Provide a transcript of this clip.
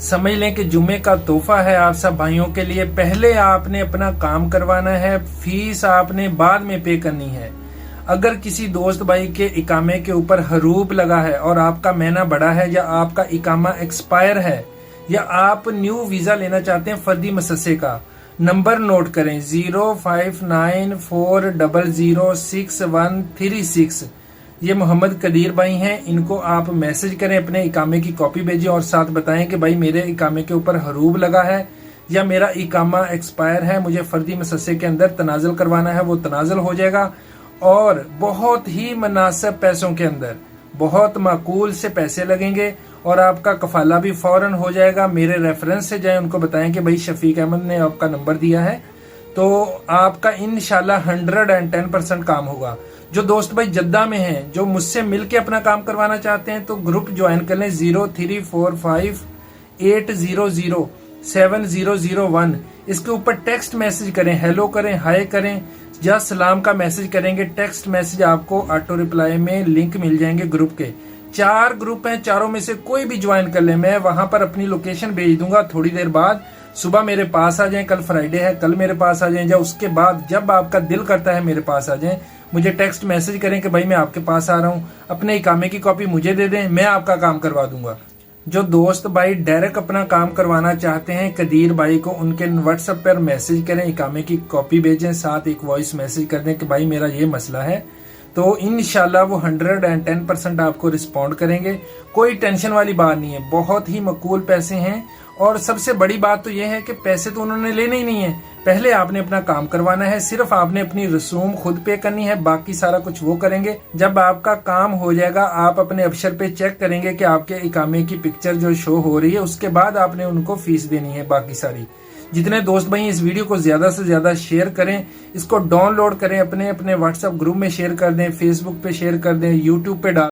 समझ लें कि जुम्मे का तोहफा है आप सब भाइयों के लिए। पहले आपने अपना काम करवाना है, फीस आपने बाद में पे करनी है। अगर किसी दोस्त भाई के इकामे के ऊपर हरूप लगा है और आपका महीना बड़ा है, या आपका इकामा एक्सपायर है, या आप न्यू वीजा लेना चाहते हैं फर्दी मससे का, नंबर नोट करें 0594006136। ये मोहम्मद कदीर भाई हैं, इनको आप मैसेज करें, अपने इकामे की कॉपी भेजें और साथ बताएं कि भाई मेरे इकामे के ऊपर हरूब लगा है या मेरा इकामा एक्सपायर है, मुझे फर्दी मससे के अंदर तनाजुल करवाना है, वो तनाजुल हो जाएगा। और बहुत ही मुनासिब पैसों के अंदर, बहुत माकूल से पैसे लगेंगे और आपका कफाला भी फौरन हो जाएगा। मेरे रेफरेंस से जाए, उनको बताएं कि भाई शफीक अहमद ने आपका नंबर दिया है, तो आपका इंशाल्लाह 110% काम होगा। जो दोस्त भाई जद्दा में हैं, जो मुझसे मिलके अपना काम करवाना चाहते हैं, तो ग्रुप ज्वाइन कर लें 034580070001। इसके ऊपर टेक्स्ट मैसेज करें, हेलो करें, हाय करें या सलाम का मैसेज करेंगे। टेक्स्ट मैसेज आपको ऑटो रिप्लाई में लिंक मिल जाएंगे ग्रुप के। 4 ग्रुप हैं, चारों में से कोई भी ज्वाइन कर ले। मैं वहां पर अपनी लोकेशन भेज दूंगा, थोड़ी देर बाद सुबह मेरे पास आ जाएं। कल फ्राइडे है, कल मेरे पास आ जाएं, या उसके बाद जब आपका दिल करता है मेरे पास आ जाएं। मुझे टेक्स्ट मैसेज करें कि भाई मैं आपके पास आ रहा हूं, अपने इकामे की कॉपी मुझे दे दें, मैं आपका काम करवा दूंगा। जो दोस्त भाई डायरेक्ट अपना काम करवाना चाहते हैं कदीर भाई को, उनके व्हाट्सएप पर मैसेज करें, इकामे की कॉपी भेजें, साथ एक वॉइस मैसेज कर दें कि भाई मेरा ये मसला है, तो इंशाल्लाह वो 110% आपको रिस्पॉन्ड करेंगे। कोई टेंशन वाली बात नहीं है, बहुत ही मकूल पैसे हैं। और सबसे बड़ी बात तो यह है कि पैसे तो उन्होंने लेने ही नहीं है, पहले आपने अपना काम करवाना है, सिर्फ आपने अपनी रसूम खुद पे करनी है, बाकी सारा कुछ वो करेंगे। जब आपका काम हो जाएगा, आप अपने अफसर पे चेक करेंगे कि आपके इकामे की पिक्चर जो शो हो रही है, उसके बाद आपने उनको फीस देनी है बाकी सारी। जितने दोस्त भाई इस वीडियो को ज्यादा से ज्यादा शेयर करें, इसको डाउनलोड करें, अपने अपने व्हाट्सएप ग्रुप में शेयर कर दें, फेसबुक पे शेयर कर दें, यूट्यूब पे डाल